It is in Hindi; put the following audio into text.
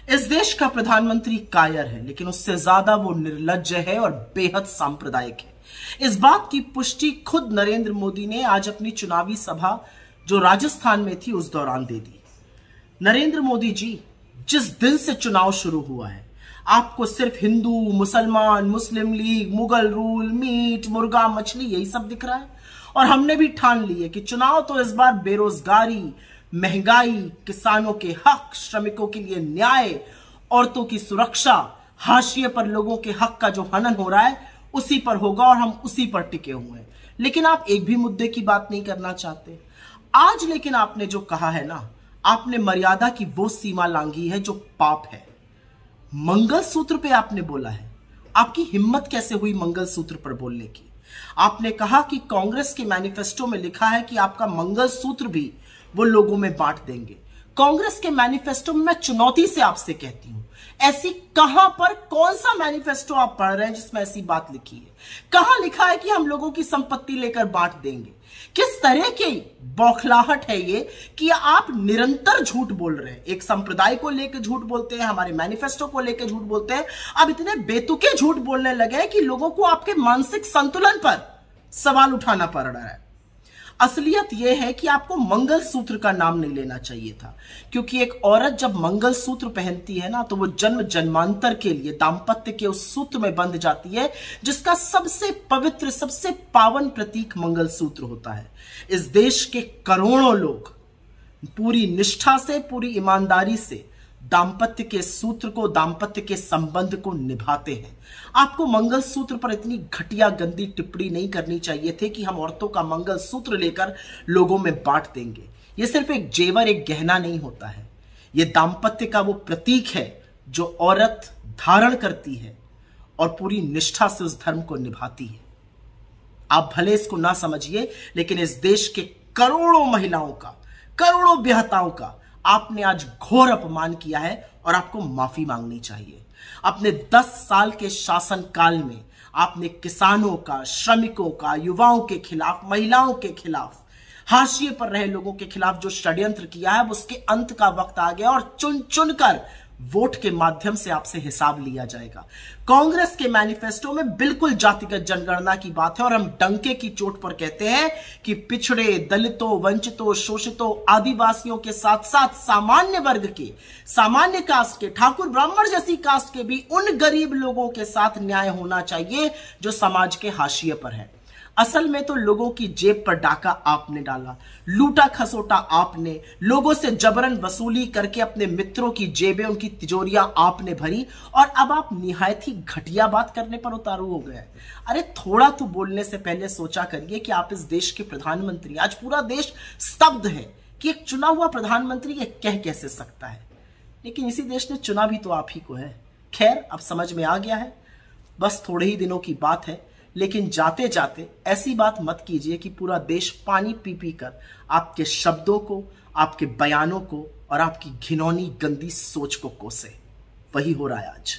इस देश का प्रधानमंत्री कायर है, लेकिन उससे ज्यादा वो निर्लज्ज है और बेहद सांप्रदायिक है। इस बात की पुष्टि खुद नरेंद्र मोदी ने आज अपनी चुनावी सभा जो राजस्थान में थी उस दौरान दे दी। नरेंद्र मोदी जी, जिस दिन से चुनाव शुरू हुआ है आपको सिर्फ हिंदू, मुसलमान, मुस्लिम लीग, मुगल रूल, मीट, मुर्गा, मछली यही सब दिख रहा है। और हमने भी ठान ली है कि चुनाव तो इस बार बेरोजगारी, महंगाई, किसानों के हक, श्रमिकों के लिए न्याय, औरतों की सुरक्षा, हाशिए पर लोगों के हक का जो हनन हो रहा है उसी पर होगा और हम उसी पर टिके हुए हैं। लेकिन आप एक भी मुद्दे की बात नहीं करना चाहते आज। लेकिन आपने जो कहा है ना, आपने मर्यादा की वो सीमा लांघी है जो पाप है। मंगलसूत्र पे आपने बोला है, आपकी हिम्मत कैसे हुई मंगलसूत्र पर बोलने की? आपने कहा कि कांग्रेस के मैनिफेस्टो में लिखा है कि आपका मंगलसूत्र भी वो लोगों में बांट देंगे। कांग्रेस के मैनिफेस्टो में मैं चुनौती से आपसे कहती हूं, ऐसी कहां पर कौन सा मैनिफेस्टो आप पढ़ रहे हैं जिसमें ऐसी बात लिखी है? कहां लिखा है कि हम लोगों की संपत्ति लेकर बांट देंगे? किस तरह की बौखलाहट है ये कि आप निरंतर झूठ बोल रहे हैं। एक संप्रदाय को लेकर झूठ बोलते हैं, हमारे मैनिफेस्टो को लेकर झूठ बोलते हैं। अब इतने बेतुके झूठ बोलने लगे हैं कि लोगों को आपके मानसिक संतुलन पर सवाल उठाना पड़ रहा है। असलियत यह है कि आपको मंगलसूत्र का नाम नहीं लेना चाहिए था, क्योंकि एक औरत जब मंगलसूत्र पहनती है ना तो वो जन्म जन्मांतर के लिए दाम्पत्य के उस सूत्र में बंध जाती है जिसका सबसे पवित्र, सबसे पावन प्रतीक मंगलसूत्र होता है। इस देश के करोड़ों लोग पूरी निष्ठा से, पूरी ईमानदारी से दाम्पत्य के सूत्र को, दाम्पत्य के संबंध को निभाते हैं। आपको मंगलसूत्र पर इतनी घटिया गंदी टिप्पणी नहीं करनी चाहिए थी कि हम औरतों का मंगलसूत्र लेकर लोगों में बांट देंगे। यह सिर्फ एक जेवर, एक गहना नहीं होता है, यह दाम्पत्य का वो प्रतीक है जो औरत धारण करती है और पूरी निष्ठा से उस धर्म को निभाती है। आप भले इसको ना समझिए, लेकिन इस देश के करोड़ों महिलाओं का, करोड़ों विहताओं का आपने आज घोर अपमान किया है और आपको माफी मांगनी चाहिए। अपने 10 साल के शासन काल में आपने किसानों का, श्रमिकों का, युवाओं के खिलाफ, महिलाओं के खिलाफ, हाशिए पर रहे लोगों के खिलाफ जो षड्यंत्र किया है उसके अंत का वक्त आ गया और चुन चुनकर वोट के माध्यम से आपसे हिसाब लिया जाएगा। कांग्रेस के मैनिफेस्टो में बिल्कुल जातिगत जनगणना की बात है और हम डंके की चोट पर कहते हैं कि पिछड़े, दलितों, वंचितों, शोषितों, आदिवासियों के साथ साथ सामान्य वर्ग के, सामान्य कास्ट के, ठाकुर ब्राह्मण जैसी कास्ट के भी उन गरीब लोगों के साथ न्याय होना चाहिए जो समाज के हाशिए पर है। असल में तो लोगों की जेब पर डाका आपने डाला, लूटा खसोटा आपने, लोगों से जबरन वसूली करके अपने मित्रों की जेबें, उनकी तिजोरियां आपने भरी और अब आप निहायत ही घटिया बात करने पर उतारू हो गए। अरे थोड़ा तो बोलने से पहले सोचा करिए कि आप इस देश के प्रधानमंत्री। आज पूरा देश स्तब्ध है कि एक चुना हुआ प्रधानमंत्री ये कह कैसे सकता है, लेकिन इसी देश ने चुना भी तो आप ही को है। खैर, अब समझ में आ गया है, बस थोड़े ही दिनों की बात है। लेकिन जाते जाते ऐसी बात मत कीजिए कि पूरा देश पानी पी पी कर आपके शब्दों को, आपके बयानों को और आपकी घिनौनी गंदी सोच को कोसे। वही हो रहा है आज।